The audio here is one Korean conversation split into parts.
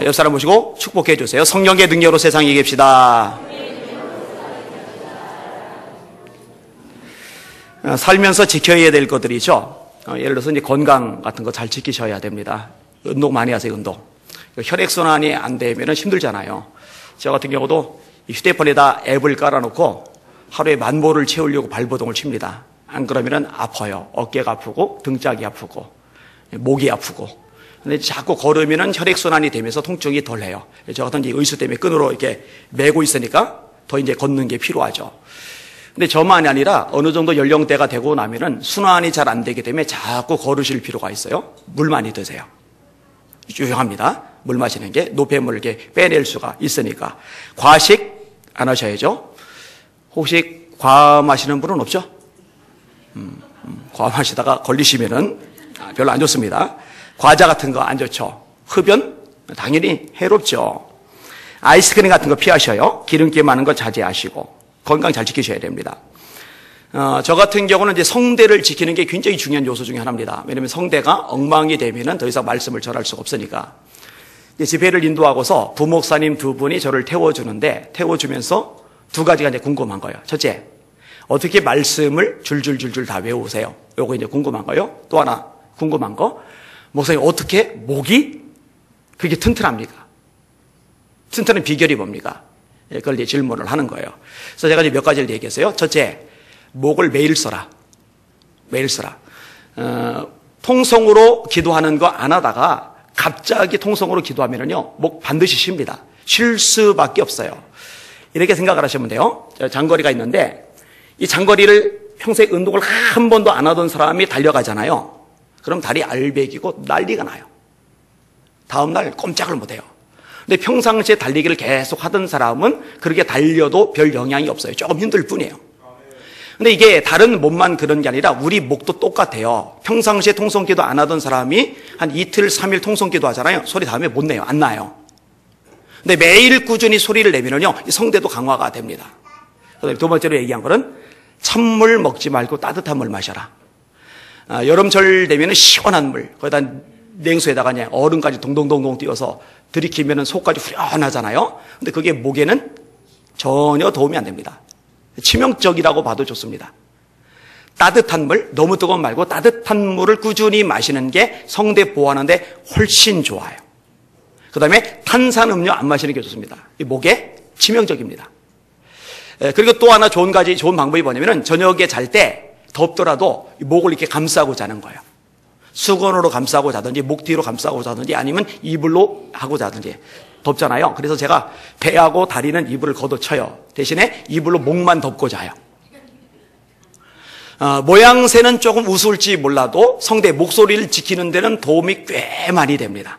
옆 사람 보시고 축복해 주세요. 성령의 능력으로 세상에 이깁시다. 살면서 지켜야 될 것들이죠. 예를 들어서 이제 건강 같은 거 잘 지키셔야 됩니다. 운동 많이 하세요, 운동. 혈액순환이 안 되면 힘들잖아요. 저 같은 경우도 휴대폰에다 앱을 깔아놓고 하루에 10,000보를 채우려고 발버둥을 칩니다. 안 그러면 아파요. 어깨가 아프고 등짝이 아프고 목이 아프고. 근데 자꾸 걸으면 혈액순환이 되면서 통증이 덜해요. 저 같은 이제 의수 때문에 끈으로 이렇게 메고 있으니까 더 이제 걷는 게 필요하죠. 근데 저만이 아니라 어느 정도 연령대가 되고 나면은 순환이 잘 안 되기 때문에 자꾸 걸으실 필요가 있어요. 물 많이 드세요. 유용합니다. 물 마시는 게 노폐물을 이렇게 빼낼 수가 있으니까. 과식 안 하셔야죠. 혹시 과 마시는 분은 없죠? 과 마시다가 걸리시면은 별로 안 좋습니다. 과자 같은 거 안 좋죠. 흡연 당연히 해롭죠. 아이스크림 같은 거 피하셔요. 기름기 많은 거 자제하시고 건강 잘 지키셔야 됩니다. 저 같은 경우는 이제 성대를 지키는 게 굉장히 중요한 요소 중에 하나입니다. 왜냐하면 성대가 엉망이 되면은 더 이상 말씀을 전할 수가 없으니까. 집회를 인도하고서 부목사님 두 분이 저를 태워주는데 태워주면서 두 가지가 이제 궁금한 거예요. 첫째, 어떻게 말씀을 줄줄줄줄 다 외우세요? 요거 이제 궁금한 거예요. 또 하나 궁금한 거, 목사님 어떻게 목이 그게 튼튼합니까? 튼튼한 비결이 뭡니까? 그걸 이제 질문을 하는 거예요. 그래서 제가 이제 몇 가지를 얘기했어요. 첫째, 목을 매일 써라. 매일 써라. 통성으로 기도하는 거 안 하다가 갑자기 통성으로 기도하면은요, 목 반드시 쉽니다. 쉴 수밖에 없어요. 이렇게 생각을 하시면 돼요. 장거리가 있는데 이 장거리를 평소에 운동을 한 번도 안 하던 사람이 달려가잖아요. 그럼 다리 알배기고 난리가 나요. 다음날 꼼짝을 못해요. 근데 평상시에 달리기를 계속 하던 사람은 그렇게 달려도 별 영향이 없어요. 조금 힘들 뿐이에요. 근데 이게 다른 몸만 그런 게 아니라 우리 목도 똑같아요. 평상시에 통성기도 안 하던 사람이 한 이틀, 3일 통성기도 하잖아요. 소리 다음에 못 내요. 안 나요. 근데 매일 꾸준히 소리를 내면은요, 이 성대도 강화가 됩니다. 그다음에 두 번째로 얘기한 거는 찬물 먹지 말고 따뜻한 물 마셔라. 여름철 되면은 시원한 물, 거기다 냉수에다가 그냥 얼음까지 동동동동 띄워서 들이키면은 속까지 후련하잖아요. 근데 그게 목에는 전혀 도움이 안 됩니다. 치명적이라고 봐도 좋습니다. 따뜻한 물, 너무 뜨거운 말고 따뜻한 물을 꾸준히 마시는 게 성대 보호하는데 훨씬 좋아요. 그 다음에 탄산음료 안 마시는 게 좋습니다. 이 목에 치명적입니다. 그리고 또 하나 좋은 방법이 뭐냐면은 저녁에 잘 때 덥더라도 목을 이렇게 감싸고 자는 거예요. 수건으로 감싸고 자든지 목 뒤로 감싸고 자든지 아니면 이불로 하고 자든지. 덥잖아요. 그래서 제가 배하고 다리는 이불을 걷어쳐요. 대신에 이불로 목만 덮고 자요. 모양새는 조금 우스울지 몰라도 성대 목소리를 지키는 데는 도움이 꽤 많이 됩니다.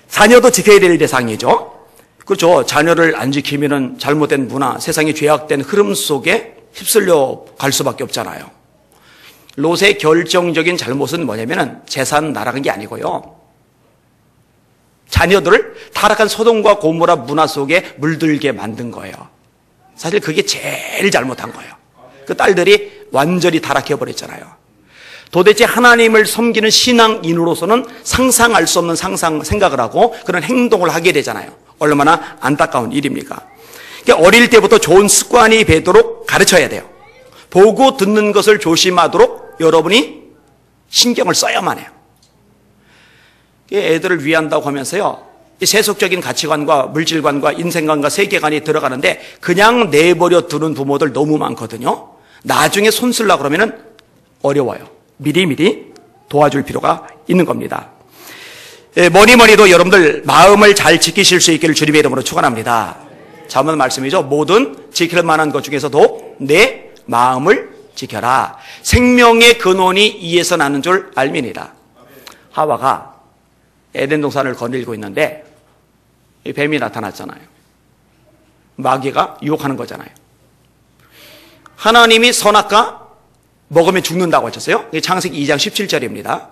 자녀도 지켜야 될 대상이죠. 그렇죠. 자녀를 안 지키면은 잘못된 문화, 세상의 죄악된 흐름 속에 휩쓸려 갈 수밖에 없잖아요. 롯의 결정적인 잘못은 뭐냐면은 재산 나락한 게 아니고요. 자녀들을 타락한 소돔과 고모라 문화 속에 물들게 만든 거예요. 사실 그게 제일 잘못한 거예요. 그 딸들이 완전히 타락해버렸잖아요. 도대체 하나님을 섬기는 신앙인으로서는 상상할 수 없는 생각을 하고 그런 행동을 하게 되잖아요. 얼마나 안타까운 일입니까? 그러니까 어릴 때부터 좋은 습관이 되도록 가르쳐야 돼요. 보고 듣는 것을 조심하도록 여러분이 신경을 써야만 해요. 애들을 위한다고 하면서요, 세속적인 가치관과 물질관과 인생관과 세계관이 들어가는데 그냥 내버려 두는 부모들 너무 많거든요. 나중에 손 쓰려고 그러면은 어려워요. 미리미리 도와줄 필요가 있는 겁니다. 뭐니뭐니도 여러분들 마음을 잘 지키실 수 있기를 주님의 이름으로 축원합니다. 자문 말씀이죠. 모든 지킬 만한 것 중에서도 내 마음을 지켜라. 생명의 근원이 이에서 나는 줄 알미니라. 하와가 에덴 동산을 거닐고 있는데 뱀이 나타났잖아요. 마귀가 유혹하는 거잖아요. 하나님이 선악과 먹으면 죽는다고 하셨어요. 이게 창세기 2장 17절입니다.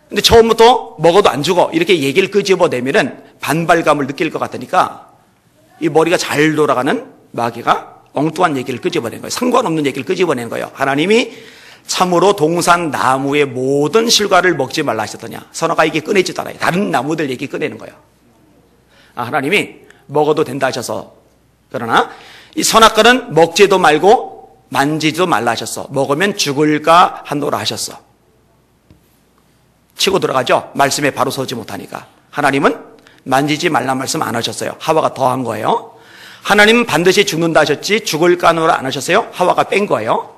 근데 처음부터 먹어도 안 죽어 이렇게 얘기를 끄집어내면은 반발감을 느낄 것 같으니까 이 머리가 잘 돌아가는 마귀가 엉뚱한 얘기를 끄집어낸 거예요. 상관없는 얘기를 끄집어낸 거예요. 하나님이 참으로 동산 나무의 모든 실과를 먹지 말라 하셨더냐. 선악과 얘기 꺼내지도 않아요. 다른 나무들 얘기 꺼내는 거예요. 하나님이 먹어도 된다 하셔서. 그러나 이 선악과는 먹지도 말고 만지지도 말라 하셨어. 먹으면 죽을까 하노라 하셨어. 치고 들어가죠. 말씀에 바로 서지 못하니까. 하나님은 만지지 말란 말씀 안 하셨어요. 하와가 더한 거예요. 하나님은 반드시 죽는다 하셨지 죽을까 하노라 안 하셨어요. 하와가 뺀 거예요.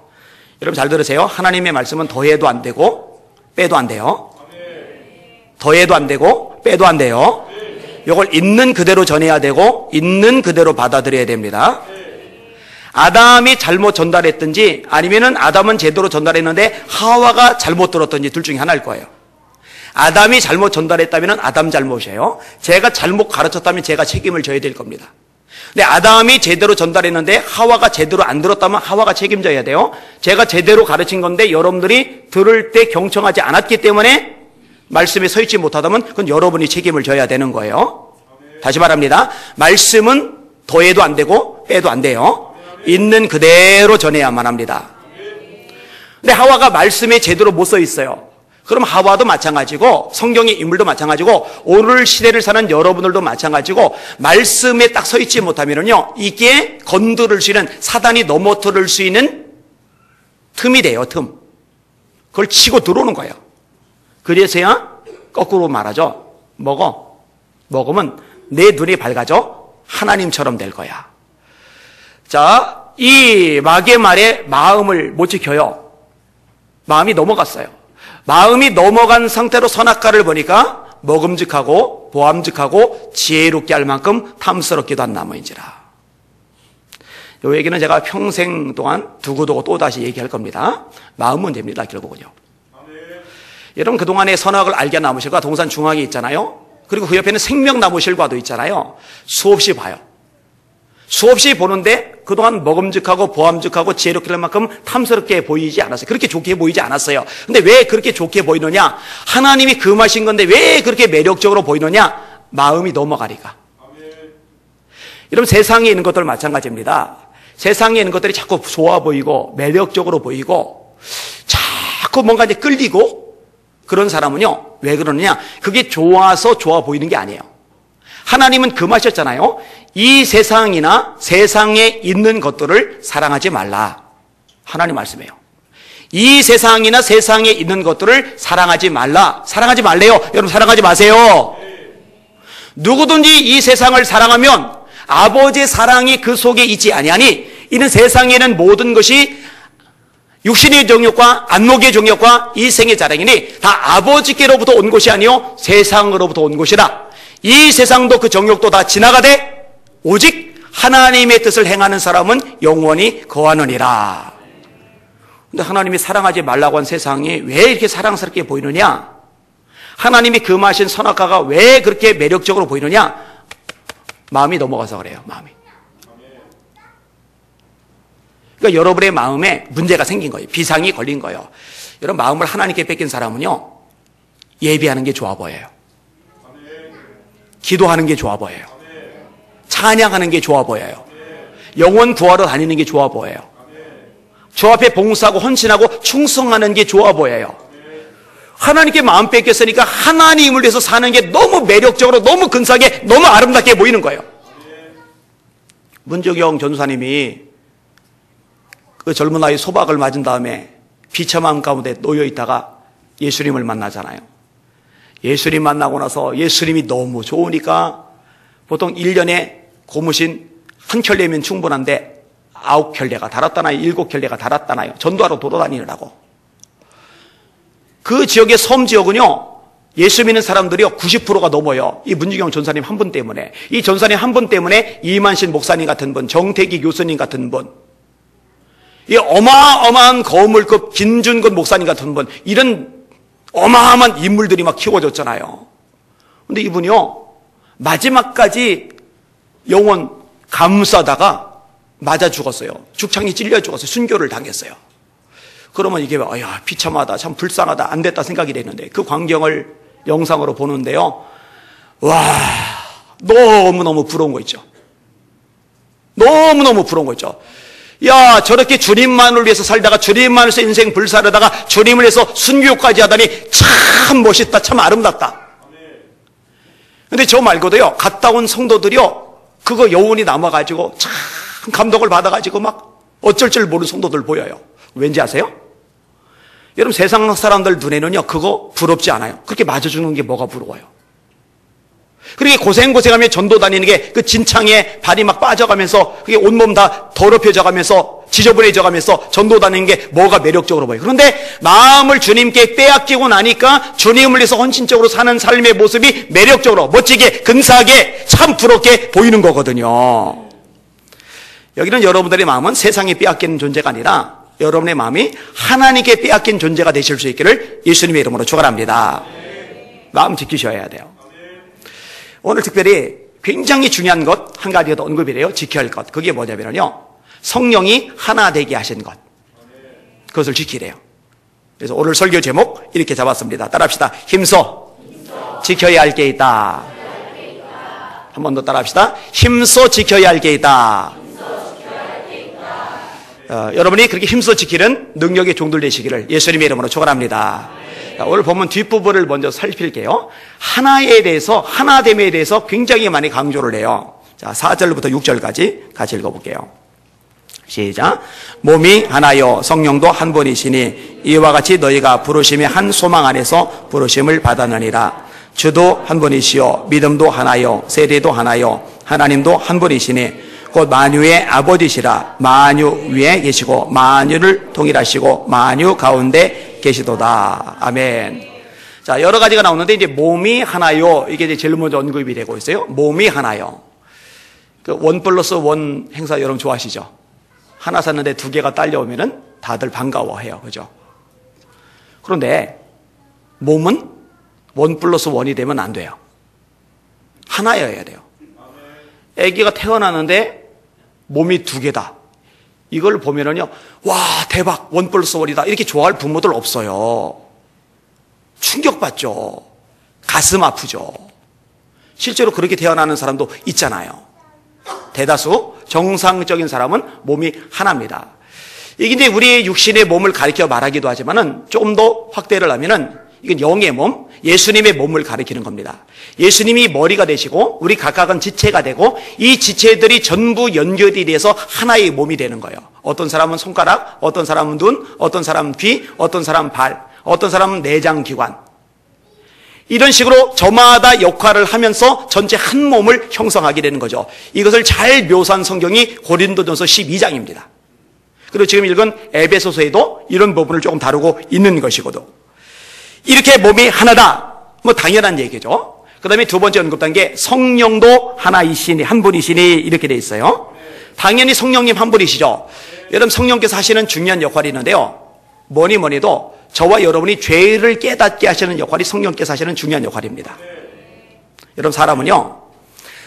여러분 잘 들으세요. 하나님의 말씀은 더해도 안 되고 빼도 안 돼요. 더해도 안 되고 빼도 안 돼요. 이걸 있는 그대로 전해야 되고 있는 그대로 받아들여야 됩니다. 아담이 잘못 전달했든지 아니면은 아담은 제대로 전달했는데 하와가 잘못 들었든지 둘 중에 하나일 거예요. 아담이 잘못 전달했다면 아담 잘못이에요. 제가 잘못 가르쳤다면 제가 책임을 져야 될 겁니다. 근데 아담이 제대로 전달했는데 하와가 제대로 안 들었다면 하와가 책임져야 돼요. 제가 제대로 가르친 건데 여러분들이 들을 때 경청하지 않았기 때문에 말씀에 서 있지 못하다면 그건 여러분이 책임을 져야 되는 거예요. 다시 말합니다. 말씀은 더해도 안 되고 빼도 안 돼요. 있는 그대로 전해야만 합니다. 근데 하와가 말씀에 제대로 못 서 있어요. 그럼 하와도 마찬가지고 성경의 인물도 마찬가지고 오늘 시대를 사는 여러분들도 마찬가지고 말씀에 딱 서 있지 못하면요 이게 건드릴 수 있는 사단이 넘어뜨릴 수 있는 틈이 돼요. 틈. 그걸 치고 들어오는 거예요. 그래서야 거꾸로 말하죠. 먹으면 내 눈이 밝아져 하나님처럼 될 거야. 자, 이 마귀의 말에 마음을 못 지켜요. 마음이 넘어갔어요. 마음이 넘어간 상태로 선악과를 보니까 먹음직하고 보암직하고 지혜롭게 할 만큼 탐스럽기도 한 나무인지라. 이 얘기는 제가 평생 동안 두고두고 또다시 얘기할 겁니다. 마음 문제입니다. 결국은요. 여러분 그동안에 선악을 알게 나무실과 동산 중앙에 있잖아요. 그리고 그 옆에는 생명나무실과도 있잖아요. 수없이 봐요. 수없이 보는데 그동안 먹음직하고 보암직하고 지혜롭게 할 만큼 탐스럽게 보이지 않았어요. 그렇게 좋게 보이지 않았어요. 근데 왜 그렇게 좋게 보이느냐? 하나님이 금하신 건데 왜 그렇게 매력적으로 보이느냐? 마음이 넘어가니까. 여러분 세상에 있는 것들 마찬가지입니다. 세상에 있는 것들이 자꾸 좋아 보이고 매력적으로 보이고 자꾸 뭔가 이제 끌리고 그런 사람은요 왜 그러느냐? 그게 좋아서 좋아 보이는 게 아니에요. 하나님은 금하셨잖아요. 이 세상이나 세상에 있는 것들을 사랑하지 말라. 하나님 말씀이에요. 이 세상이나 세상에 있는 것들을 사랑하지 말라. 사랑하지 말래요. 여러분 사랑하지 마세요. 누구든지 이 세상을 사랑하면 아버지의 사랑이 그 속에 있지 아니하니 이는 세상에는 모든 것이 육신의 정욕과 안목의 정욕과 이 생의 자랑이니 다 아버지께로부터 온 것이 아니요 세상으로부터 온 것이라. 이 세상도 그 정욕도 다 지나가되 오직 하나님의 뜻을 행하는 사람은 영원히 거하느니라. 근데 하나님이 사랑하지 말라고 한 세상이 왜 이렇게 사랑스럽게 보이느냐? 하나님이 금하신 선악과가 왜 그렇게 매력적으로 보이느냐? 마음이 넘어가서 그래요. 마음이. 그러니까 여러분의 마음에 문제가 생긴 거예요. 비상이 걸린 거예요. 여러분 마음을 하나님께 뺏긴 사람은요 예배하는 게 좋아 보여요. 기도하는 게 좋아 보여요. 찬양하는 게 좋아 보여요. 영혼 구하러 다니는 게 좋아 보여요. 저 앞에 봉사하고 헌신하고 충성하는 게 좋아 보여요. 하나님께 마음 뺏겼으니까 하나님을 위해서 사는 게 너무 매력적으로 너무 근사하게 너무 아름답게 보이는 거예요. 문주경 전도사님이 그 젊은 나이 소박을 맞은 다음에 비참함 가운데 놓여 있다가 예수님을 만나잖아요. 예수님 만나고 나서 예수님이 너무 좋으니까 보통 1년에 고무신 한 켤레면 충분한데 9켤레가 달았다나요? 7켤레가 달았다나요? 전도하러 돌아다니느라고. 그 지역의 섬 지역은요 예수 믿는 사람들이요 90%가 넘어요. 이 문주경 전사님 한 분 때문에. 이 전사님 한 분 때문에 이만신 목사님 같은 분, 정태기 교수님 같은 분, 이 어마어마한 거물급 김준건 목사님 같은 분, 이런 어마어마한 인물들이 막 키워졌잖아요. 근데 이분이요 마지막까지 영혼 감싸다가 맞아 죽었어요. 죽창이 찔려 죽었어요. 순교를 당했어요. 그러면 이게 야 비참하다, 참 불쌍하다, 안 됐다 생각이 됐는데 그 광경을 영상으로 보는데요, 와 너무너무 부러운 거 있죠. 너무너무 부러운 거 있죠. 야, 저렇게 주님만을 위해서 살다가 주님만을 위해서 인생 불사르다가 주님을 위해서 순교까지 하다니 참 멋있다, 참 아름답다. 근데 저 말고도요, 갔다 온 성도들이요, 그거 여운이 남아가지고 참 감동을 받아가지고 막 어쩔 줄 모르는 성도들 보여요. 왠지 아세요? 여러분, 세상 사람들 눈에는요, 그거 부럽지 않아요. 그렇게 맞아 주는 게 뭐가 부러워요? 그렇게 고생하며 전도 다니는 게 그 진창에 발이 막 빠져가면서 그게 온몸 다 더럽혀져 가면서 지저분해져 가면서 전도 다니는 게 뭐가 매력적으로 보여요. 그런데 마음을 주님께 빼앗기고 나니까 주님을 위해서 헌신적으로 사는 삶의 모습이 매력적으로 멋지게 근사하게 참 부럽게 보이는 거거든요. 여기는 여러분들의 마음은 세상에 빼앗기는 존재가 아니라 여러분의 마음이 하나님께 빼앗긴 존재가 되실 수 있기를 예수님의 이름으로 축원합니다. 마음 지키셔야 돼요. 오늘 특별히 굉장히 중요한 것 한 가지가 더 언급이 돼요. 지켜야 할 것. 그게 뭐냐면요, 성령이 하나 되게 하신 것, 그것을 지키래요. 그래서 오늘 설교 제목 이렇게 잡았습니다. 따라합시다. 힘써 지켜야 할 게 있다. 한 번 더 따라합시다. 힘써 지켜야 할 게 있다. 여러분이 그렇게 힘써 지키는 능력의 종들 되시기를 예수님의 이름으로 축원합니다. 오늘 보면 뒷부분을 먼저 살필게요. 하나에 대해서, 하나됨에 대해서 굉장히 많이 강조를 해요. 자, 4절부터 6절까지 같이 읽어볼게요. 시작. 몸이 하나요 성령도 한 분이시니 이와 같이 너희가 부르심의 한 소망 안에서 부르심을 받았느니라. 주도 한 분이시요 믿음도 하나요 세례도 하나요 하나님도 한 분이시니 곧 만유의 아버지시라. 만유 위에 계시고 만유를 통일하시고 만유 가운데 계시도다. 아멘. 자, 여러 가지가 나오는데 이제 몸이 하나요, 이게 이제 제일 먼저 언급이 되고 있어요. 몸이 하나요. 그 1+1 행사 여러분 좋아하시죠? 하나 샀는데 두 개가 딸려오면은 다들 반가워해요. 그죠? 그런데 몸은 1+1이 되면 안 돼요. 하나여야 돼요. 아기가 태어나는데 몸이 두 개다. 이걸 보면은요, 와, 대박, 1+1이다. 이렇게 좋아할 부모들 없어요. 충격받죠. 가슴 아프죠. 실제로 그렇게 태어나는 사람도 있잖아요. 대다수 정상적인 사람은 몸이 하나입니다. 이게 우리의 육신의 몸을 가리켜 말하기도 하지만은 조금 더 확대를 하면은 이건 영의 몸, 예수님의 몸을 가리키는 겁니다. 예수님이 머리가 되시고 우리 각각은 지체가 되고 이 지체들이 전부 연결이 돼서 하나의 몸이 되는 거예요. 어떤 사람은 손가락, 어떤 사람은 눈, 어떤 사람은 귀, 어떤 사람은 발, 어떤 사람은 내장기관. 이런 식으로 저마다 역할을 하면서 전체 한 몸을 형성하게 되는 거죠. 이것을 잘 묘사한 성경이 고린도전서 12장입니다. 그리고 지금 읽은 에베소서에도 이런 부분을 조금 다루고 있는 것이거든. 이렇게 몸이 하나다. 뭐 당연한 얘기죠. 그 다음에 두 번째 언급한 게 성령도 하나이시니, 한 분이시니 이렇게 돼 있어요. 당연히 성령님 한 분이시죠. 여러분, 성령께서 하시는 중요한 역할이 있는데요. 뭐니 해도 저와 여러분이 죄를 깨닫게 하시는 역할이 성령께서 하시는 중요한 역할입니다. 여러분, 사람은요,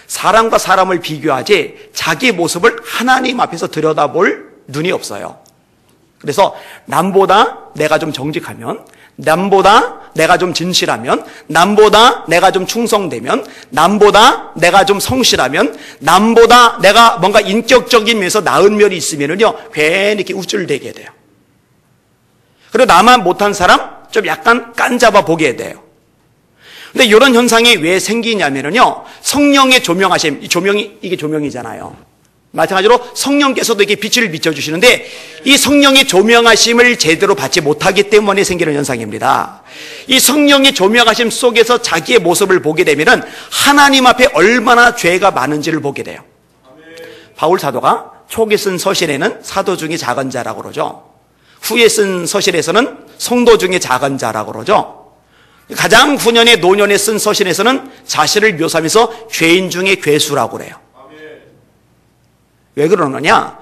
사람과 사람을 비교하지 자기 모습을 하나님 앞에서 들여다볼 눈이 없어요. 그래서 남보다 내가 좀 정직하면, 남보다 내가 좀 진실하면, 남보다 내가 좀 충성되면, 남보다 내가 좀 성실하면, 남보다 내가 뭔가 인격적인 면에서 나은 면이 있으면은요, 괜히 이렇게 우쭐대게 돼요. 그리고 나만 못한 사람 좀 약간 깐잡아 보게 돼요. 근데 이런 현상이 왜 생기냐면요, 성령의 조명하심, 이게 조명이잖아요. 마찬가지로 성령께서도 이렇게 빛을 비춰주시는데 이 성령의 조명하심을 제대로 받지 못하기 때문에 생기는 현상입니다. 이 성령의 조명하심 속에서 자기의 모습을 보게 되면은 하나님 앞에 얼마나 죄가 많은지를 보게 돼요. 바울 사도가 초기 쓴 서신에는 사도 중에 작은 자라고 그러죠. 후에 쓴 서신에서는 성도 중에 작은 자라고 그러죠. 가장 후년에 노년에 쓴 서신에서는 자신을 묘사하면서 죄인 중에 괴수라고 그래요. 왜 그러느냐?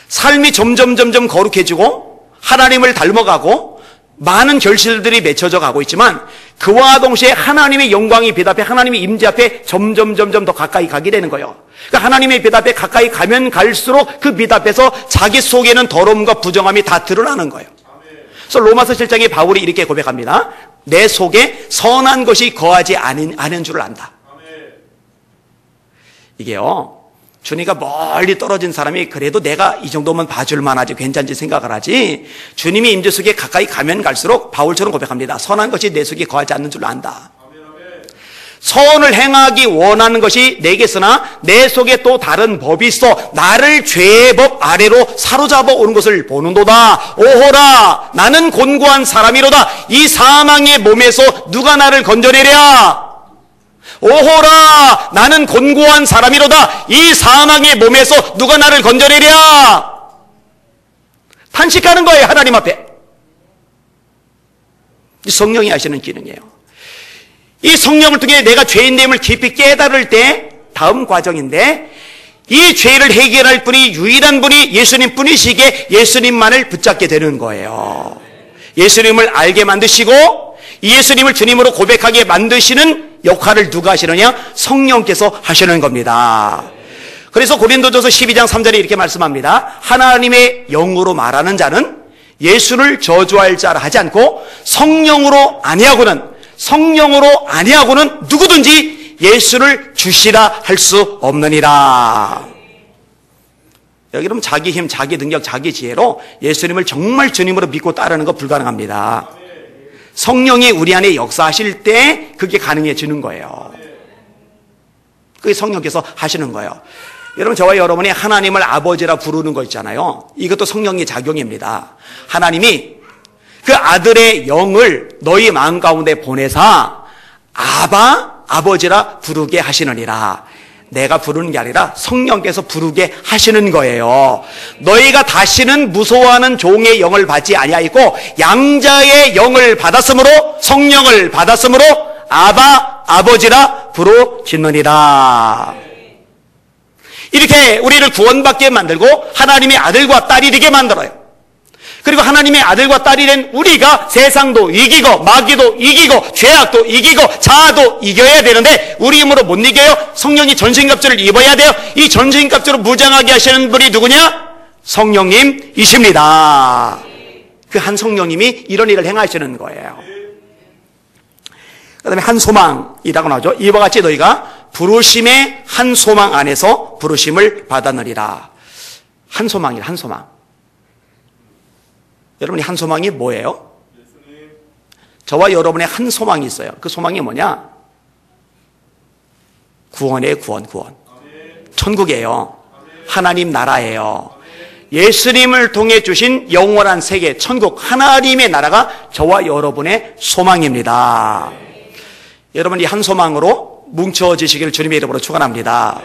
삶이 점점 거룩해지고 하나님을 닮아가고 많은 결실들이 맺혀져 가고 있지만 그와 동시에 하나님의 영광이 빛 앞에, 하나님의 임재 앞에 점점 더 가까이 가게 되는 거예요. 그러니까 하나님의 빛 앞에 가까이 가면 갈수록 그 빛 앞에서 자기 속에는 더러움과 부정함이 다 드러나는 거예요. 그래서 로마서 7장에 바울이 이렇게 고백합니다. 내 속에 선한 것이 거하지 않은 줄을 안다. 이게요, 주님과 멀리 떨어진 사람이 그래도 내가 이 정도면 봐줄 만하지 괜찮지 생각을 하지, 주님이 임재 속에 가까이 가면 갈수록 바울처럼 고백합니다. 선한 것이 내 속에 거하지 않는 줄 안다. 선을 행하기 원하는 것이 내게 있으나 내 속에 또 다른 법이 있어 나를 죄의 법 아래로 사로잡아 오는 것을 보는도다. 오호라, 나는 곤고한 사람이로다. 이 사망의 몸에서 누가 나를 건져내랴. 오호라, 나는 곤고한 사람이로다. 이 사망의 몸에서 누가 나를 건져내랴. 탄식하는 거예요, 하나님 앞에. 이 성령이 하시는 기능이에요. 이 성령을 통해 내가 죄인됨을 깊이 깨달을 때 다음 과정인데, 이 죄를 해결할 분이 유일한 분이 예수님 뿐이시기에 예수님만을 붙잡게 되는 거예요. 예수님을 알게 만드시고 예수님을 주님으로 고백하게 만드시는 역할을 누가 하시느냐? 성령께서 하시는 겁니다. 그래서 고린도전서 12장 3절에 이렇게 말씀합니다. 하나님의 영으로 말하는 자는 예수를 저주할 자라 하지 않고 성령으로 아니하고는 누구든지 예수를 주시라 할 수 없느니라. 여기 자기 힘, 자기 능력, 자기 지혜로 예수님을 정말 주님으로 믿고 따르는 거 불가능합니다. 성령이 우리 안에 역사하실 때 그게 가능해지는 거예요. 그게 성령께서 하시는 거예요. 여러분, 저와 여러분이 하나님을 아버지라 부르는 거 있잖아요. 이것도 성령의 작용입니다. 하나님이 그 아들의 영을 너희 마음 가운데 보내사 아버지라 부르게 하시느니라. 내가 부르는 게 아니라 성령께서 부르게 하시는 거예요. 너희가 다시는 무서워하는 종의 영을 받지 아니하였고 양자의 영을 받았으므로, 성령을 받았으므로 아버지라 부르짖느니라. 이렇게 우리를 구원받게 만들고 하나님의 아들과 딸이 되게 만들어요. 그리고 하나님의 아들과 딸이 된 우리가 세상도 이기고 마귀도 이기고 죄악도 이기고 자아도 이겨야 되는데 우리 힘으로 못 이겨요. 성령이 전신갑주를 입어야 돼요. 이 전신갑주로 무장하게 하시는 분이 누구냐? 성령님이십니다. 그 한 성령님이 이런 일을 행하시는 거예요. 그 다음에 한 소망이라고 나오죠. 이와 같이 너희가 부르심의 한 소망 안에서 부르심을 받아느리라. 한 소망이라, 한 소망. 여러분이 한 소망이 뭐예요? 저와 여러분의 한 소망이 있어요. 그 소망이 뭐냐? 구원이에요, 구원. 천국이에요. 하나님 나라예요. 예수님을 통해 주신 영원한 세계, 천국, 하나님의 나라가 저와 여러분의 소망입니다. 여러분, 이 한 소망으로 뭉쳐지시기를 주님의 이름으로 축원합니다.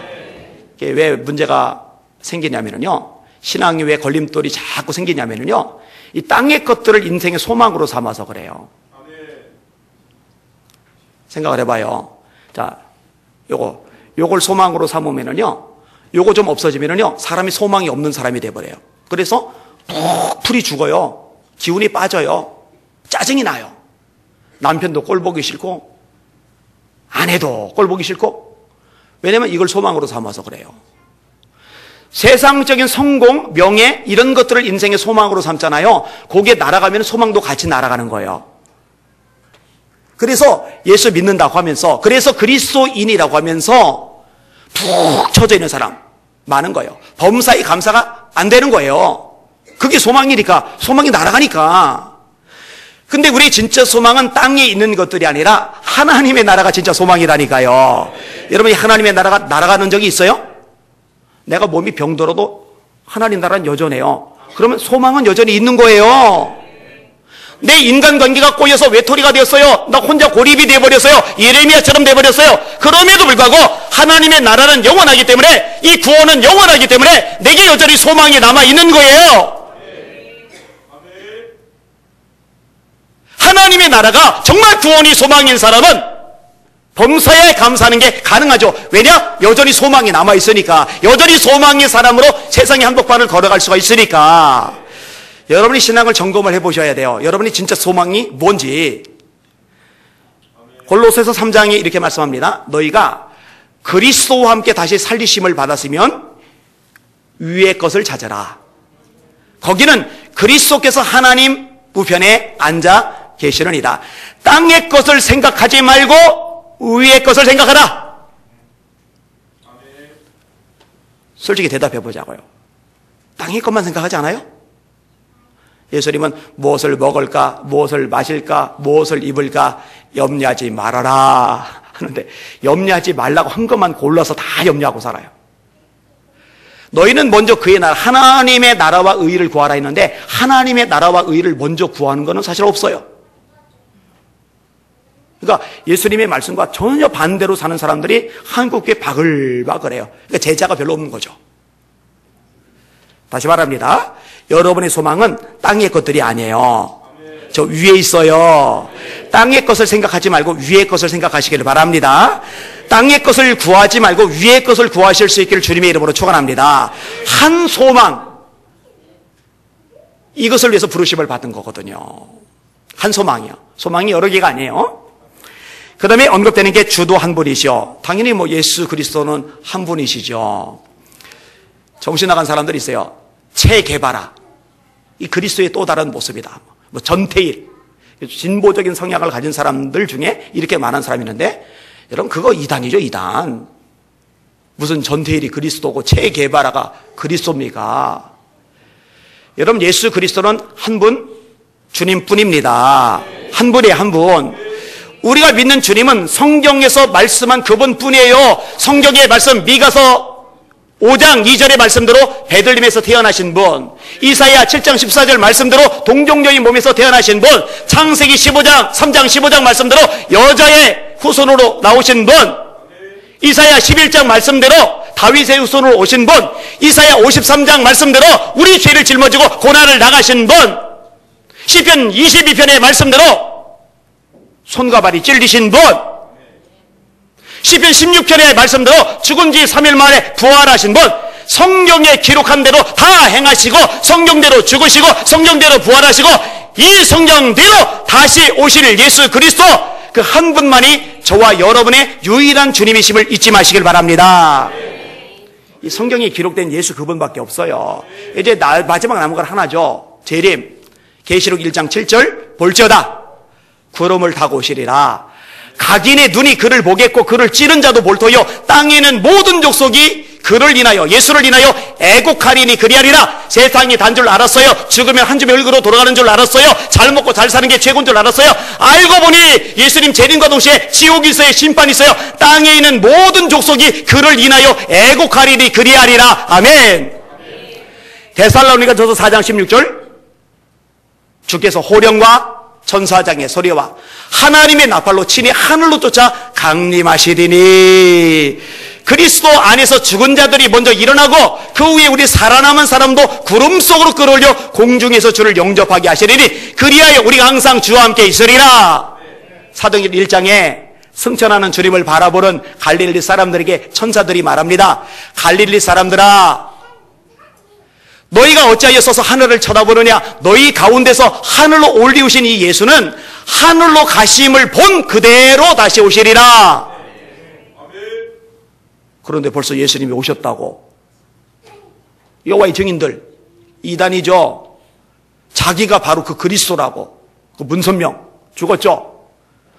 왜 문제가 생기냐면요, 신앙이 왜 걸림돌이 자꾸 생기냐면요, 이 땅의 것들을 인생의 소망으로 삼아서 그래요. 생각을 해봐요. 자, 요걸 소망으로 삼으면은요, 요거 좀 없어지면은요, 사람이 소망이 없는 사람이 돼버려요. 그래서 풀이 죽어요. 기운이 빠져요. 짜증이 나요. 남편도 꼴 보기 싫고, 아내도 꼴 보기 싫고, 왜냐면 이걸 소망으로 삼아서 그래요. 세상적인 성공, 명예 이런 것들을 인생의 소망으로 삼잖아요. 거기에 날아가면 소망도 같이 날아가는 거예요. 그래서 예수 믿는다고 하면서, 그래서 그리스도인이라고 하면서 푹 쳐져 있는 사람 많은 거예요. 범사에 감사가 안 되는 거예요. 그게 소망이니까, 소망이 날아가니까. 근데 우리 진짜 소망은 땅에 있는 것들이 아니라 하나님의 나라가 진짜 소망이라니까요. 여러분이 하나님의 나라가 날아가는 적이 있어요? 내가 몸이 병들어도 하나님 나라는 여전해요. 그러면 소망은 여전히 있는 거예요. 내 인간관계가 꼬여서 외톨이가 되었어요. 나 혼자 고립이 되어버렸어요. 예레미야처럼 되어버렸어요. 그럼에도 불구하고 하나님의 나라는 영원하기 때문에, 이 구원은 영원하기 때문에 내게 여전히 소망이 남아있는 거예요. 하나님의 나라가 정말 구원이 소망인 사람은 범사에 감사하는 게 가능하죠. 왜냐? 여전히 소망이 남아있으니까. 여전히 소망의 사람으로 세상의 한복판을 걸어갈 수가 있으니까. 여러분이 신앙을 점검을 해보셔야 돼요. 여러분이 진짜 소망이 뭔지. 골로새서 3장에 이렇게 말씀합니다. 너희가 그리스도와 함께 다시 살리심을 받았으면 위의 것을 찾아라. 거기는 그리스도께서 하나님 우편에 앉아 계시느니라. 땅의 것을 생각하지 말고 위의 것을 생각하라. 솔직히 대답해 보자고요. 땅의 것만 생각하지 않아요? 예수님은 무엇을 먹을까, 무엇을 마실까, 무엇을 입을까 염려하지 말아라 하는데 염려하지 말라고 한 것만 골라서 다 염려하고 살아요. 너희는 먼저 그의 나라, 하나님의 나라와 의를 구하라 했는데 하나님의 나라와 의를 먼저 구하는 것은 사실 없어요. 그러니까 예수님의 말씀과 전혀 반대로 사는 사람들이 한국교회 바글바글해요. 그러니까 제자가 별로 없는 거죠. 다시 말합니다. 여러분의 소망은 땅의 것들이 아니에요. 저 위에 있어요. 땅의 것을 생각하지 말고 위의 것을 생각하시기를 바랍니다. 땅의 것을 구하지 말고 위의 것을 구하실 수 있기를 주님의 이름으로 축원합니다. 한 소망, 이것을 위해서 부르심을 받은 거거든요. 한 소망이요. 소망이 여러 개가 아니에요. 그 다음에 언급되는 게 주도 한 분이시요. 당연히 예수 그리스도는 한 분이시죠. 정신 나간 사람들이 있어요. 체게바라, 이 그리스도의 또 다른 모습이다. 전태일, 진보적인 성향을 가진 사람들 중에 이렇게 많은 사람이 있는데, 여러분 그거 이단이죠, 이단. 무슨 전태일이 그리스도고 체게바라가 그리스도입니까? 여러분 예수 그리스도는 한 분, 주님뿐입니다. 한 분이에요, 한 분. 우리가 믿는 주님은 성경에서 말씀한 그분뿐이에요. 성경의 말씀 미가서 5장 2절의 말씀대로 베들림에서 태어나신 분, 이사야 7장 14절 말씀대로 동정녀의 몸에서 태어나신 분, 창세기 15장 3장 15장 말씀대로 여자의 후손으로 나오신 분, 이사야 11장 말씀대로 다윗의 후손으로 오신 분, 이사야 53장 말씀대로 우리 죄를 짊어지고 고난을 당하신 분, 시편 22편의 말씀대로 손과 발이 찔리신 분, 시편 16편의 말씀대로 죽은 지 3일 만에 부활하신 분, 성경에 기록한 대로 다 행하시고 성경대로 죽으시고 성경대로 부활하시고 이 성경대로 다시 오실 예수 그리스도, 그 한 분만이 저와 여러분의 유일한 주님이심을 잊지 마시길 바랍니다. 이 성경에 기록된 예수 그분밖에 없어요. 이제 마지막 남은 건 하나죠. 재림. 계시록 1장 7절 볼지어다 구름을 타고 오시리라. 각인의 눈이 그를 보겠고 그를 찌른 자도 볼 터이요 땅에는 모든 족속이 그를 인하여 예수를 인하여 애곡하리니 그리하리라. 세상이 단 줄 알았어요. 죽으면 한 줌의 흙으로 돌아가는 줄 알았어요. 잘 먹고 잘 사는 게 최고인 줄 알았어요. 알고 보니 예수님 재림과 동시에 지옥이 있어요, 심판이 있어요. 땅에 있는 모든 족속이 그를 인하여 애곡하리니 그리하리라. 아멘. 데살로니가전서 4장 16절, 주께서 호령과 천사장의 소리와 하나님의 나팔로 친히 하늘로 쫓아 강림하시리니, 그리스도 안에서 죽은 자들이 먼저 일어나고 그 후에 우리 살아남은 사람도 구름 속으로 끌어올려 공중에서 주를 영접하게 하시리니 그리하여 우리가 항상 주와 함께 있으리라. 사도행전 1장에 승천하는 주님을 바라보는 갈릴리 사람들에게 천사들이 말합니다. 갈릴리 사람들아, 너희가 어찌하여 서서 하늘을 쳐다보느냐? 너희 가운데서 하늘로 올리우신 이 예수는 하늘로 가심을 본 그대로 다시 오시리라. 그런데 벌써 예수님이 오셨다고. 여호와의 증인들, 이단이죠. 자기가 바로 그 그리스도라고. 그 문선명 죽었죠.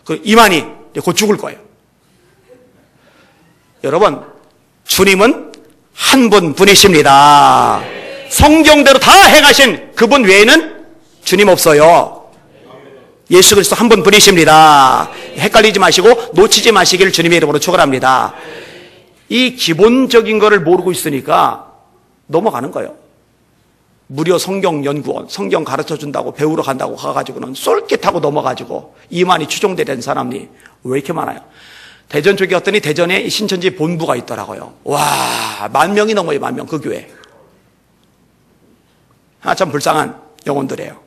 그 이만희 곧 죽을 거예요. 여러분, 주님은 한 분뿐이십니다. 성경대로 다 행하신 그분 외에는 주님 없어요. 예수 그리스도 한 분뿐이십니다. 헷갈리지 마시고 놓치지 마시길 주님의 이름으로 축원합니다. 이 기본적인 거를 모르고 있으니까 넘어가는 거예요. 무료 성경연구원, 성경 가르쳐준다고 배우러 간다고 가가지고는 쏠깃하고 넘어가지고 이만희 추종되는 사람이 왜 이렇게 많아요? 대전 쪽에 갔더니 대전에 신천지 본부가 있더라고요. 와, 10,000명이 넘어요. 10,000명, 그 교회. 참 불쌍한 영혼들이에요.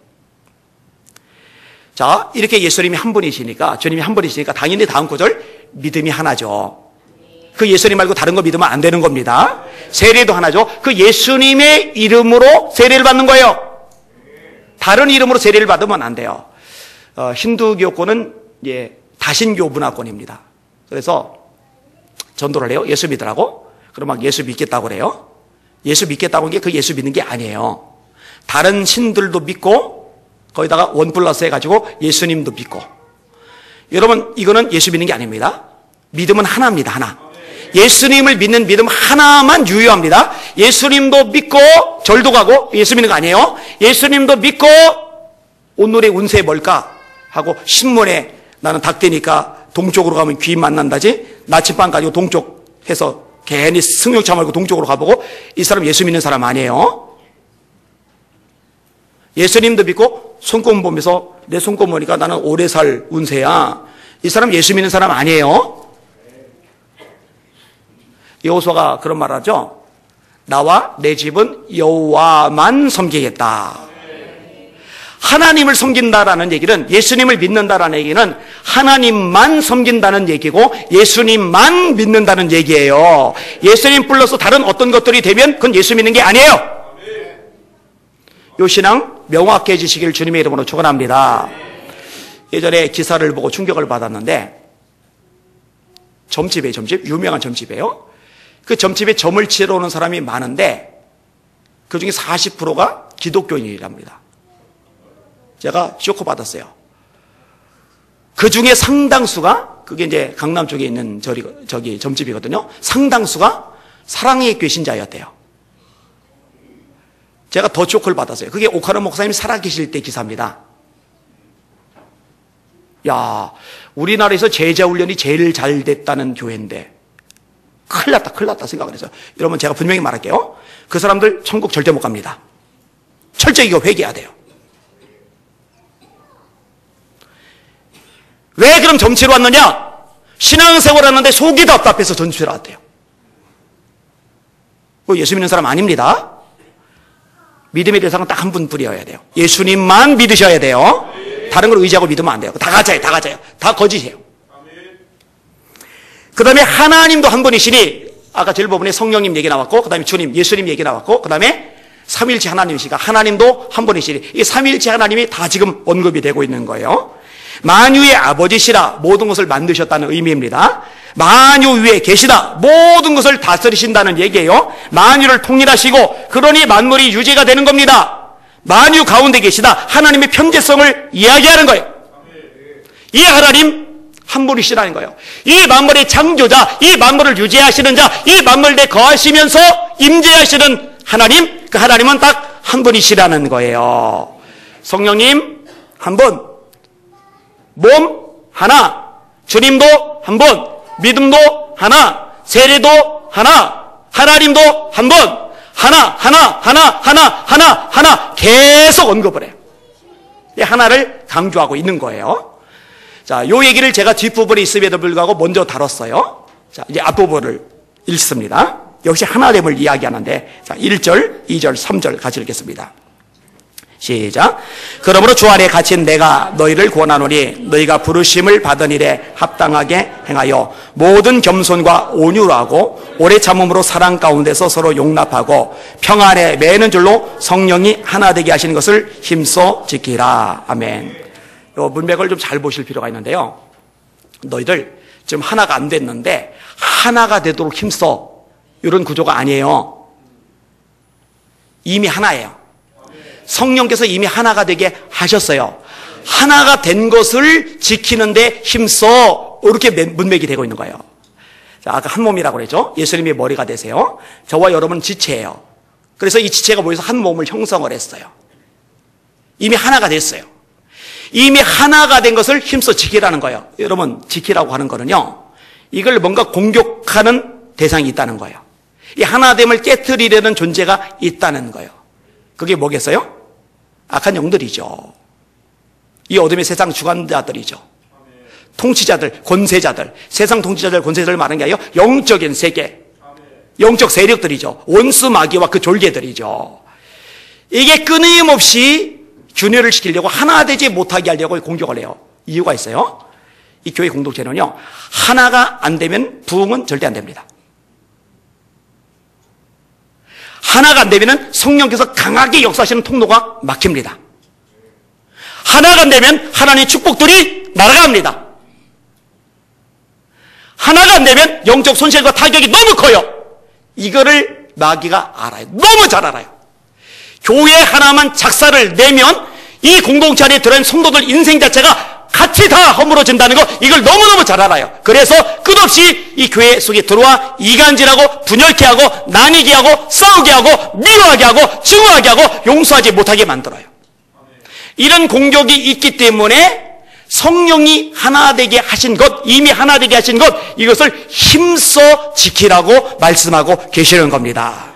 자, 이렇게 예수님이 한 분이시니까, 주님이 한 분이시니까 당연히 다음 구절, 믿음이 하나죠. 그 예수님 말고 다른 거 믿으면 안 되는 겁니다. 세례도 하나죠. 그 예수님의 이름으로 세례를 받는 거예요. 다른 이름으로 세례를 받으면 안 돼요. 힌두교권은 다신교 문화권입니다. 그래서 전도를 해요. 예수 믿으라고. 그럼 막 예수 믿겠다고 그래요. 예수 믿겠다고 한 게 그 예수 믿는 게 아니에요. 다른 신들도 믿고 거기다가 원 플러스 해가지고 예수님도 믿고. 여러분, 이거는 예수 믿는 게 아닙니다. 믿음은 하나입니다. 하나. 예수님을 믿는 믿음 하나만 유효합니다. 예수님도 믿고 절도 가고 예수 믿는 거 아니에요. 예수님도 믿고 오늘의 운세 뭘까 하고 신문에 나는 닭대니까 동쪽으로 가면 귀 만난다지, 나침반 가지고 동쪽 해서 괜히 승용차 말고 동쪽으로 가보고, 이 사람 예수 믿는 사람 아니에요. 예수님도 믿고 손꼽 보면서 내 손꼽 보니까 나는 오래 살 운세야, 이 사람 예수 믿는 사람 아니에요. 여호수아가 그런 말 하죠. 나와 내 집은 여호와만 섬기겠다. 하나님을 섬긴다라는 얘기는, 예수님을 믿는다라는 얘기는 하나님만 섬긴다는 얘기고 예수님만 믿는다는 얘기예요. 예수님 플러스 다른 어떤 것들이 되면 그건 예수 믿는 게 아니에요. 요 신앙 명확해지시길 주님의 이름으로 축원합니다. 예전에 기사를 보고 충격을 받았는데, 점집이에요. 점집, 유명한 점집이에요. 그 점집에 점을 치러 오는 사람이 많은데 그 중에 40%가 기독교인이랍니다. 제가 쇼크 받았어요. 그 중에 상당수가, 그게 이제 강남 쪽에 있는 저기 점집이거든요. 상당수가 사랑의 교회 신자였대요. 제가 더 쇼크를 받았어요. 그게 오카노 목사님이 살아계실 때 기사입니다. 야, 우리나라에서 제자훈련이 제일 잘 됐다는 교회인데 큰일 났다 생각을 했어요. 여러분, 제가 분명히 말할게요. 그 사람들 천국 절대 못 갑니다. 철저히 이거 회개해야 돼요. 왜 그럼 점치러 왔느냐? 신앙생활 하는데 속이 답답해서 점치러 왔대요. 예수 믿는 사람 아닙니다. 믿음의 대상은 딱 한 분뿐이어야 돼요. 예수님만 믿으셔야 돼요. 다른 걸 의지하고 믿으면 안 돼요. 다 가짜예요. 다 거짓이에요. 그 다음에 하나님도 한 분이시니, 아까 제일 부분에 성령님 얘기 나왔고, 그 다음에 주님, 예수님 얘기 나왔고, 그 다음에 삼위일체 하나님이시가 하나님도 한 분이시니, 이 삼위일체 하나님이 다 지금 언급이 되고 있는 거예요. 만유의 아버지시라 모든 것을 만드셨다는 의미입니다. 만유 위에 계시다, 모든 것을 다스리신다는 얘기예요. 만유를 통일하시고 그러니 만물이 유지가 되는 겁니다. 만유 가운데 계시다, 하나님의 편재성을 이야기하는 거예요. 이 하나님 한 분이시라는 거예요. 이 만물의 창조자, 이 만물을 유지하시는 자, 이 만물 내 거하시면서 임재하시는 하나님, 그 하나님은 딱 한 분이시라는 거예요. 성령님 한 분, 몸 하나, 주님도 한 분, 믿음도 하나, 세례도 하나, 하나님도 한 분, 하나 계속 언급을 해요. 이 하나를 강조하고 있는 거예요. 자, 요 얘기를 제가 뒷부분에 있음에도 불구하고 먼저 다뤘어요. 자, 이제 앞부분을 읽습니다. 역시 하나됨을 이야기하는데, 자, 1절, 2절, 3절 같이 읽겠습니다. 시작. 그러므로 주 안에 갇힌 내가 너희를 권하노니 너희가 부르심을 받은 일에 합당하게 행하여 모든 겸손과 온유로 하고 오래 참음으로 사랑 가운데서 서로 용납하고 평안에 매는 줄로 성령이 하나 되게 하시는 것을 힘써 지키라. 아멘. 요 문맥을 좀 잘 보실 필요가 있는데요. 너희들 지금 하나가 안 됐는데 하나가 되도록 힘써, 이런 구조가 아니에요. 이미 하나예요. 성령께서 이미 하나가 되게 하셨어요. 하나가 된 것을 지키는데 힘써, 이렇게 문맥이 되고 있는 거예요. 자, 아까 한 몸이라고 그랬죠. 예수님이 머리가 되세요. 저와 여러분은 지체예요. 그래서 이 지체가 모여서 한 몸을 형성을 했어요. 이미 하나가 됐어요. 이미 하나가 된 것을 힘써 지키라는 거예요. 여러분, 지키라고 하는 거는요, 이걸 뭔가 공격하는 대상이 있다는 거예요. 이 하나됨을 깨트리려는 존재가 있다는 거예요. 그게 뭐겠어요? 악한 영들이죠. 이 어둠의 세상 주관자들이죠. 통치자들, 권세자들, 세상 통치자들, 권세자들 말하는 게 아니라 영적인 세계, 영적 세력들이죠. 원수 마귀와 그 졸개들이죠. 이게 끊임없이 균열을 시키려고, 하나 되지 못하게 하려고 공격을 해요. 이유가 있어요. 이 교회 공동체는요, 하나가 안 되면 부흥은 절대 안 됩니다. 하나가 안 되면 성령께서 강하게 역사하시는 통로가 막힙니다. 하나가 안 되면 하나님의 축복들이 날아갑니다. 하나가 안 되면 영적 손실과 타격이 너무 커요. 이거를 마귀가 알아요. 너무 잘 알아요. 교회 하나만 작사를 내면 이 공동체 안에 들어있는 성도들 인생 자체가 같이 다 허물어진다는 거 이걸 너무너무 잘 알아요. 그래서 끝없이 이 교회 속에 들어와 이간질하고 분열케 하고 나뉘게 하고 싸우게 하고 미워하게 하고 증오하게 하고 용서하지 못하게 만들어요. 이런 공격이 있기 때문에 성령이 하나 되게 하신 것, 이미 하나 되게 하신 것, 이것을 힘써 지키라고 말씀하고 계시는 겁니다.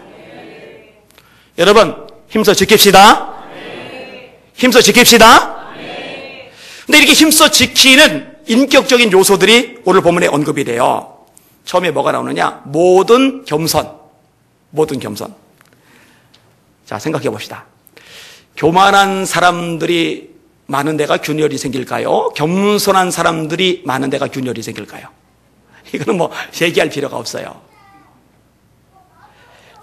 여러분, 힘써 지킵시다. 힘써 지킵시다. 근데 이렇게 힘써 지키는 인격적인 요소들이 오늘 본문에 언급이 돼요. 처음에 뭐가 나오느냐? 모든 겸손. 모든 겸손. 자, 생각해 봅시다. 교만한 사람들이 많은 데가 균열이 생길까요? 겸손한 사람들이 많은 데가 균열이 생길까요? 이거는 뭐 얘기할 필요가 없어요.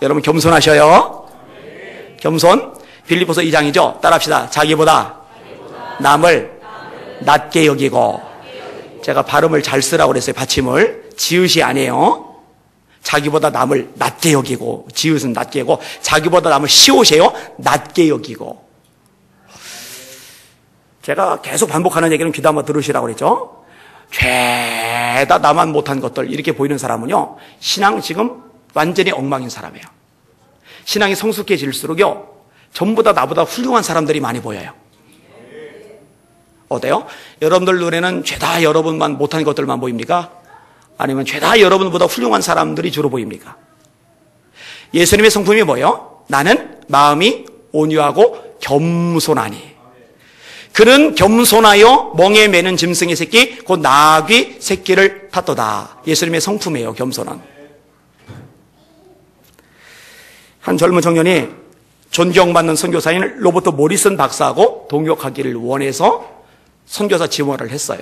여러분 겸손하셔요? 겸손? 빌립보서 2장이죠? 따라합시다. 자기보다 남을 낮게 여기고, 제가 발음을 잘 쓰라고 그랬어요. 받침을. 지읒이 아니에요. 자기보다 남을 낮게 여기고, 지읒은 낮게 여기고, 자기보다 남을 시옷이에요. 낮게 여기고. 제가 계속 반복하는 얘기는 귀담아 한번 들으시라고 그랬죠. 죄다 나만 못한 것들 이렇게 보이는 사람은요, 신앙 지금 완전히 엉망인 사람이에요. 신앙이 성숙해질수록요, 전부 다 나보다 훌륭한 사람들이 많이 보여요. 어때요? 여러분들 눈에는 죄다 여러분만 못한 것들만 보입니까? 아니면 죄다 여러분보다 훌륭한 사람들이 주로 보입니까? 예수님의 성품이 뭐예요? 나는 마음이 온유하고 겸손하니. 그는 겸손하여 멍에 매는 짐승의 새끼 곧 나귀 새끼를 탔도다. 예수님의 성품이에요. 겸손한. 한 젊은 청년이 존경받는 선교사인 로버트 모리슨 박사하고 동역하기를 원해서 선교사 지원을 했어요.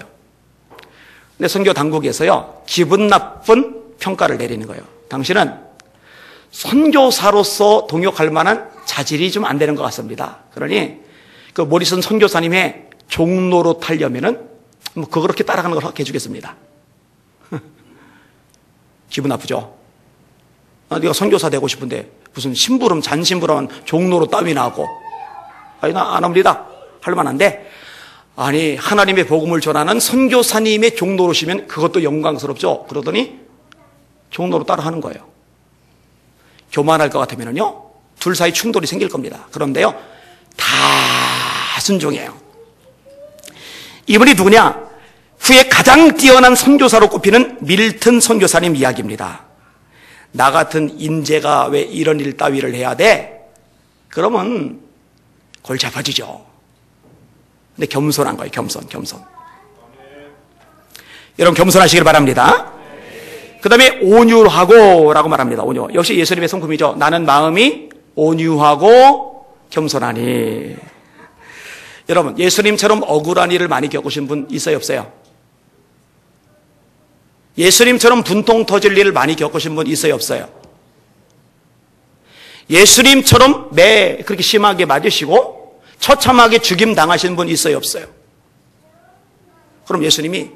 근데 선교 당국에서요, 기분 나쁜 평가를 내리는 거예요. 당신은 선교사로서 동역할 만한 자질이 좀 안 되는 것 같습니다. 그러니 그 모리슨 선교사님의 종로로 타려면은 뭐 그렇게 따라가는 걸 허락해 주겠습니다. 기분 나쁘죠? 네가 선교사 되고 싶은데 무슨 심부름 잔심부름한 종로로 땀이 나고, 아니 나 안 합니다. 할 만한데, 아니 하나님의 복음을 전하는 선교사님의 종로로시면 그것도 영광스럽죠. 그러더니 종로로 따라하는 거예요. 교만할 것 같으면요, 둘 사이 충돌이 생길 겁니다. 그런데요, 다 순종해요. 이분이 누구냐? 후에 가장 뛰어난 선교사로 꼽히는 밀튼 선교사님 이야기입니다. 나 같은 인재가 왜 이런 일 따위를 해야 돼? 그러면 골치 아파지죠. 근데 겸손한 거예요. 겸손. 여러분 겸손하시길 바랍니다. 그 다음에 온유하고 라고 말합니다. 온유. 역시 예수님의 성품이죠. 나는 마음이 온유하고 겸손하니. 여러분, 예수님처럼 억울한 일을 많이 겪으신 분 있어요, 없어요? 예수님처럼 분통 터질 일을 많이 겪으신 분 있어요, 없어요? 예수님처럼 매 그렇게 심하게 맞으시고 처참하게 죽임 당하신 분 있어요, 없어요? 그럼 예수님이,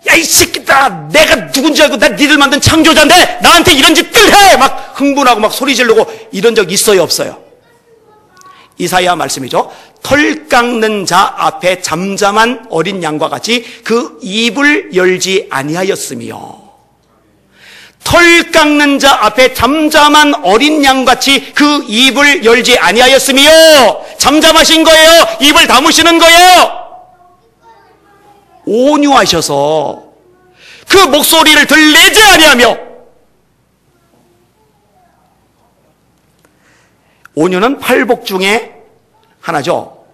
야, 이 새끼들아, 내가 누군지 알고 나 니들 만든 창조자인데 나한테 이런 짓들 해! 막 흥분하고 막 소리 지르고 이런 적 있어요, 없어요? 이사야 말씀이죠. 털 깎는 자 앞에 잠잠한 어린 양과 같이 그 입을 열지 아니하였으며, 털 깎는 자 앞에 잠잠한 어린 양같이 그 입을 열지 아니하였으며, 잠잠하신 거예요. 입을 다무시는 거예요. 온유하셔서 그 목소리를 들리지 아니하며. 온유는 팔복 중에 하나죠.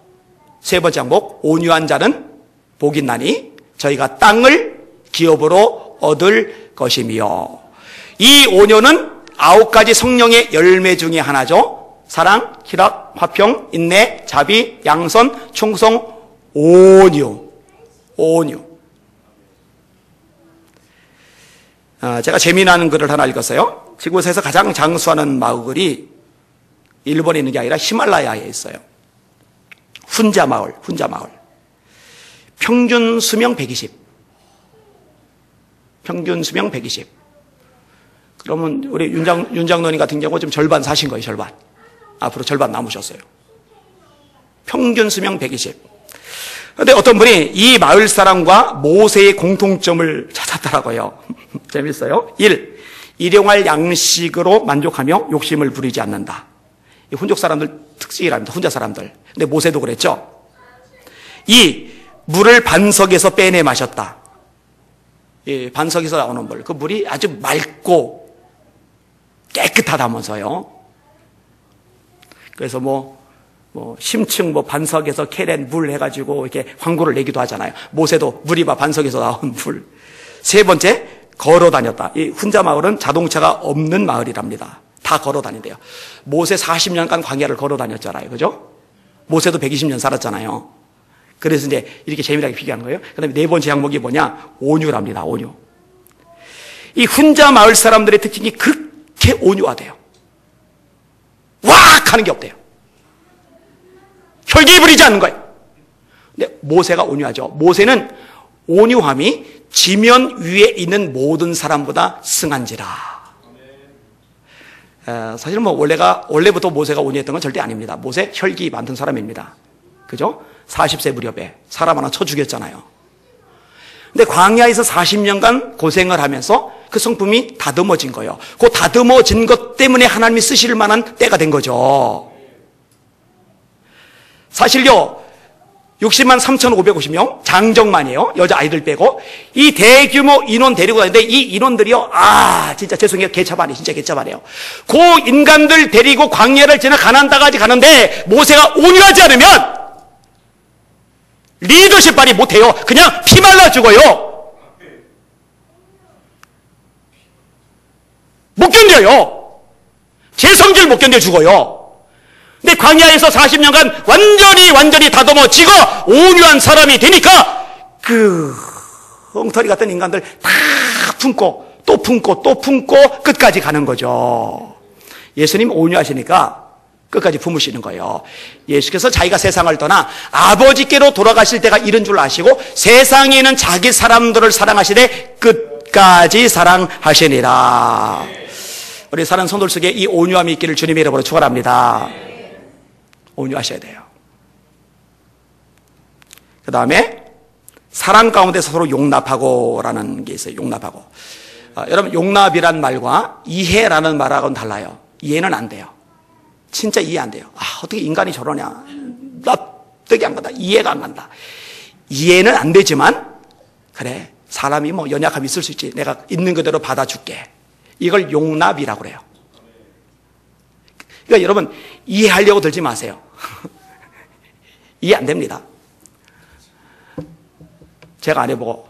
세 번째 항복, 온유한 자는 복이 나니 저희가 땅을 기업으로 얻을 것이며. 이 온유는 9가지 성령의 열매 중에 하나죠. 사랑, 희락, 화평, 인내, 자비, 양선, 충성, 온유. 제가 재미나는 글을 하나 읽었어요. 지구에서 가장 장수하는 마을이 일본에 있는 게 아니라 히말라야에 있어요. 훈자 마을. 평균 수명 120. 그러면 우리 윤장노님 같은 경우 지금 절반 사신 거예요, 절반. 앞으로 절반 남으셨어요. 평균 수명 120. 그런데 어떤 분이 이 마을 사람과 모세의 공통점을 찾았더라고요. 재밌어요. 1. 일용할 양식으로 만족하며 욕심을 부리지 않는다. 이 혼족 사람들 특징이랍니다. 혼자 사람들. 근데 모세도 그랬죠. 2. 물을 반석에서 빼내 마셨다. 이 반석에서 나오는 물. 그 물이 아주 맑고 깨끗하다면서요. 그래서 심층 반석에서 캐낸 물 해가지고 이렇게 광고를 내기도 하잖아요. 모세도 물이 반석에서 나온 물. 3번째, 걸어 다녔다. 이 혼자 마을은 자동차가 없는 마을이랍니다. 다 걸어 다닌대요. 모세 40년간 광야를 걸어 다녔잖아요. 그죠? 모세도 120년 살았잖아요. 그래서 이제 이렇게 재미나게 비교하는 거예요. 그 다음에 4번째 항목이 뭐냐? 온유랍니다. 온유. 이 혼자 마을 사람들의 특징이 그렇게 온유하대요. 왁! 하는 게 없대요. 혈기 부리지 않는 거예요. 근데 모세가 온유하죠. 모세는 온유함이 지면 위에 있는 모든 사람보다 승한지라. 사실은 원래부터 모세가 온유했던 건 절대 아닙니다. 모세 혈기 많던 사람입니다. 그죠? 40세 무렵에 사람 하나 쳐 죽였잖아요. 근데 광야에서 40년간 고생을 하면서 그 성품이 다듬어진 거예요. 그 다듬어진 것 때문에 하나님이 쓰실 만한 때가 된 거죠. 사실요, 60만 3,550명, 장정만이에요. 여자아이들 빼고. 이 대규모 인원 데리고 다니는데 이 인원들이요, 진짜 죄송해요. 개차반이에요. 진짜 개차반이에요. 그 인간들 데리고 광야를 지나 가나안 땅까지 가는데 모세가 온유하지 않으면 리더십 발휘 못해요. 그냥 피말라 죽어요. 못 견뎌요. 제 성질 못 견뎌 죽어요. 근데 광야에서 40년간 완전히 다듬어지고 온유한 사람이 되니까 그 엉터리 같은 인간들 다 품고 또 품고 끝까지 가는 거죠. 예수님 온유하시니까 끝까지 품으시는 거예요. 예수께서 자기가 세상을 떠나 아버지께로 돌아가실 때가 이른 줄 아시고 세상에 있는 자기 사람들을 사랑하시되 끝까지 사랑하시니라. 우리 사는 성도들 속에 이 온유함이 있기를 주님의 이름으로 축원합니다. 온유하셔야 돼요. 그 다음에 사랑 가운데서 서로 용납하고라는 게 있어요. 용납하고. 여러분 용납이란 말과 이해라는 말하고는 달라요. 이해는 안 돼요. 진짜 이해 안 돼요. 어떻게 인간이 저러냐. 납득이 안 간다. 이해가 안 간다. 이해는 안 되지만 그래 사람이 연약함이 있을 수 있지. 내가 있는 그대로 받아줄게. 이걸 용납이라고 그래요. 그러니까 여러분 이해하려고 들지 마세요. 이해 안 됩니다. 제가 아내 보고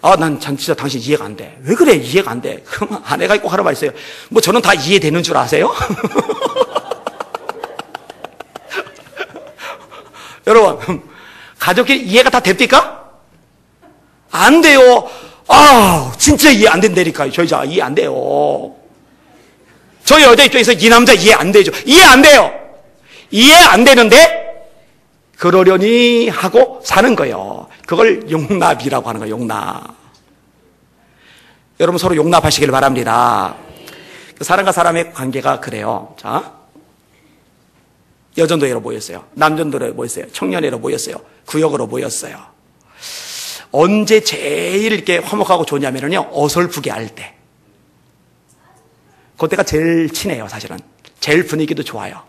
난 진짜 당신 이해가 안 돼. 왜 그래 이해가 안 돼. 그러면 아내가 꼭 하는 말 있어요. 저는 다 이해되는 줄 아세요? 여러분 가족끼리 이해가 다 됩니까? 안 돼요. 진짜 이해 안 된다니까요. 저희 자 이해 안 돼요. 저희 여자 입장에서 이 남자 이해 안 되죠. 이해 안 돼요. 이해 안 되는데 그러려니 하고 사는 거예요. 그걸 용납이라고 하는 거예요. 용납. 여러분 서로 용납하시길 바랍니다. 사람과 사람의 관계가 그래요. 자, 여전도회로 모였어요. 남전도회로 모였어요. 청년회로 모였어요. 구역으로 모였어요. 언제 제일 이렇게 화목하고 좋냐면요, 어설프게 할 때. 그때가 제일 친해요, 사실은. 제일 분위기도 좋아요.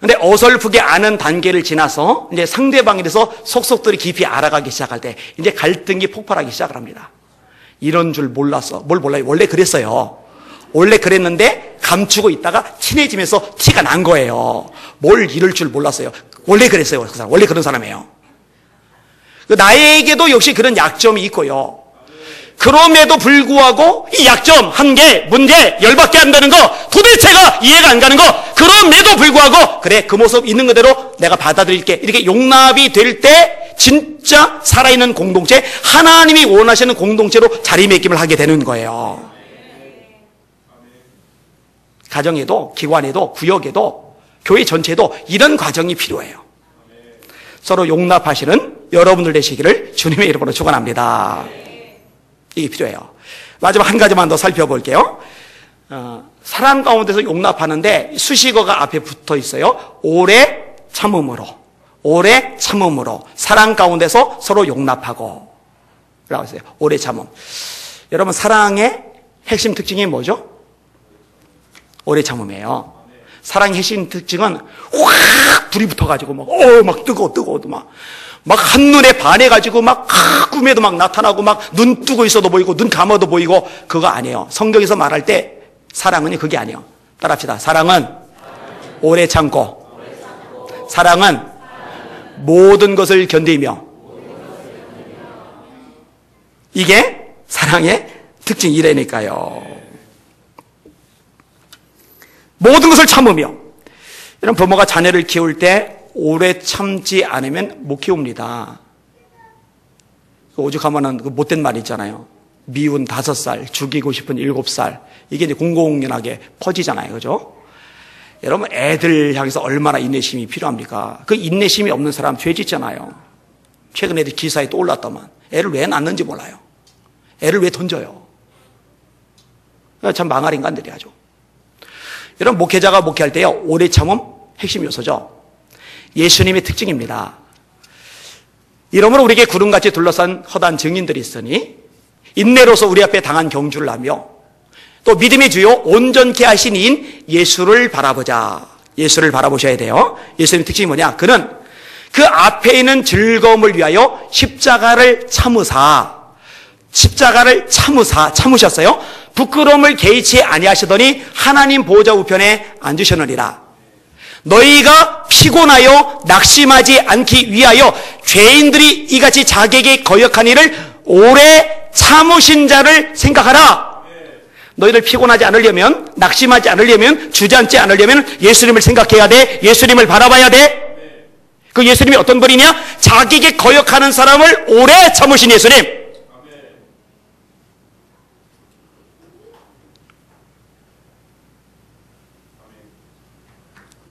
근데 어설프게 아는 단계를 지나서 이제 상대방에 대해서 속속들이 깊이 알아가기 시작할 때 이제 갈등이 폭발하기 시작을 합니다. 이런 줄 몰랐어. 뭘 몰라요? 원래 그랬어요. 원래 그랬는데 감추고 있다가 친해지면서 티가 난 거예요. 뭘 이럴 줄 몰랐어요. 원래 그랬어요. 그 사람. 원래 그런 사람이에요. 나에게도 역시 그런 약점이 있고요. 그럼에도 불구하고 이 약점, 한계, 문제, 열받게 한다는 거, 도대체가 이해가 안 가는 거, 그럼에도 불구하고 그래 그 모습 있는 그대로 내가 받아들일게. 이렇게 용납이 될 때 진짜 살아있는 공동체, 하나님이 원하시는 공동체로 자리매김을 하게 되는 거예요. 가정에도, 기관에도, 구역에도, 교회 전체에도 이런 과정이 필요해요. 서로 용납하시는 여러분들 되시기를 주님의 이름으로 축원합니다. 이게 필요해요. 마지막 한 가지만 더 살펴볼게요. 사랑 가운데서 용납하는데 수식어가 앞에 붙어 있어요. 오래 참음으로. 오래 참음으로 사랑 가운데서 서로 용납하고 라고 했어요. 오래 참음. 여러분, 사랑의 핵심 특징이 뭐죠? 오래 참음이에요. 사랑의 핵심 특징은 확 불이 붙어가지고 막 뜨거워 막 한눈에 반해가지고 막 꿈에도 막 나타나고 막 눈 뜨고 있어도 보이고 눈 감아도 보이고 그거 아니에요. 성경에서 말할 때 사랑은 그게 아니에요. 따라합시다. 사랑은 오래 참고, 사랑은 모든 것을 견디며. 이게 사랑의 특징이라니까요. 모든 것을 참으며. 이런 부모가 자녀를 키울 때 오래 참지 않으면 못 키웁니다. 오죽하면은 그 못된 말 있잖아요. 미운 5살, 죽이고 싶은 7살. 이게 이제 공공연하게 퍼지잖아요. 그죠? 여러분, 애들 향해서 얼마나 인내심이 필요합니까? 그 인내심이 없는 사람 죄 짓잖아요. 최근에 기사에 또 올랐더만. 애를 왜 낳는지 몰라요. 애를 왜 던져요? 참 망할 인간들이 하죠. 여러분, 목회자가 목회할 때요, 오래 참음 핵심 요소죠. 예수님의 특징입니다. 이러므로 우리에게 구름같이 둘러싼 허다한 증인들이 있으니 인내로서 우리 앞에 당한 경주를 하며 또 믿음의 주요 온전케 하신 이인 예수를 바라보자. 예수를 바라보셔야 돼요. 예수님의 특징이 뭐냐? 그는 그 앞에 있는 즐거움을 위하여 십자가를 참으셨어요. 부끄러움을 개의치 아니하시더니 하나님 보좌 우편에 앉으셨느니라. 너희가 피곤하여 낙심하지 않기 위하여 죄인들이 이같이 자기에게 거역한 일을 오래 참으신 자를 생각하라. 너희들 피곤하지 않으려면, 낙심하지 않으려면, 주저앉지 않으려면 예수님을 생각해야 돼. 예수님을 바라봐야 돼. 그 예수님이 어떤 분이냐? 자기에게 거역하는 사람을 오래 참으신 예수님.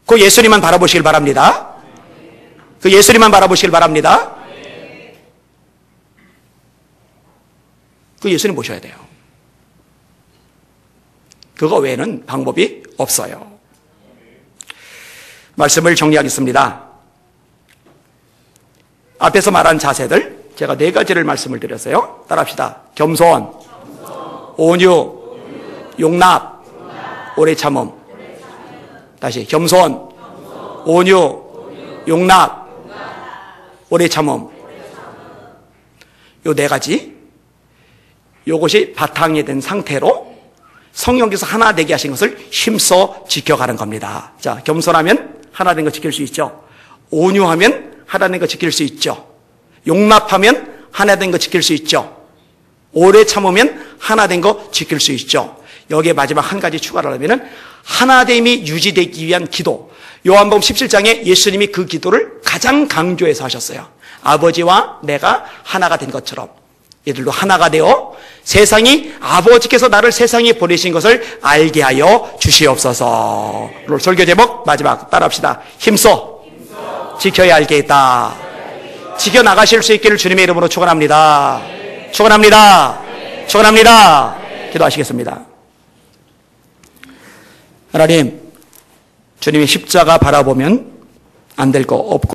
그 예수님만 바라보시길 바랍니다. 그 예수님만 바라보시길 바랍니다. 그 예수님 보셔야 돼요. 그거 외에는 방법이 없어요. 말씀을 정리하겠습니다. 앞에서 말한 자세들 제가 4가지를 말씀을 드렸어요. 따라합시다. 겸손, 온유, 용납, 오래 참음. 다시 겸손, 온유, 용납, 오래 참음. 요 4가지, 요것이 바탕이 된 상태로 성령께서 하나 되게 하신 것을 힘써 지켜가는 겁니다. 자, 겸손하면 하나 된 거 지킬 수 있죠. 온유하면 하나 된 거 지킬 수 있죠. 용납하면 하나 된 거 지킬 수 있죠. 오래 참으면 하나 된 거 지킬 수 있죠. 여기에 마지막 한 가지 추가를 하면은 하나됨이 유지되기 위한 기도. 요한복음 17장에 예수님이 그 기도를 가장 강조해서 하셨어요. 아버지와 내가 하나가 된 것처럼 얘들도 하나가 되어 세상이 아버지께서 나를 세상에 보내신 것을 알게 하여 주시옵소서. 설교 제목 마지막 따라합시다. 힘써 지켜야 할 게 있다. 지켜나가실 수 있기를 주님의 이름으로 축원합니다. 축원합니다. 축원합니다. 기도하시겠습니다. 하나님, 주님의 십자가 바라보면 안 될 거 없고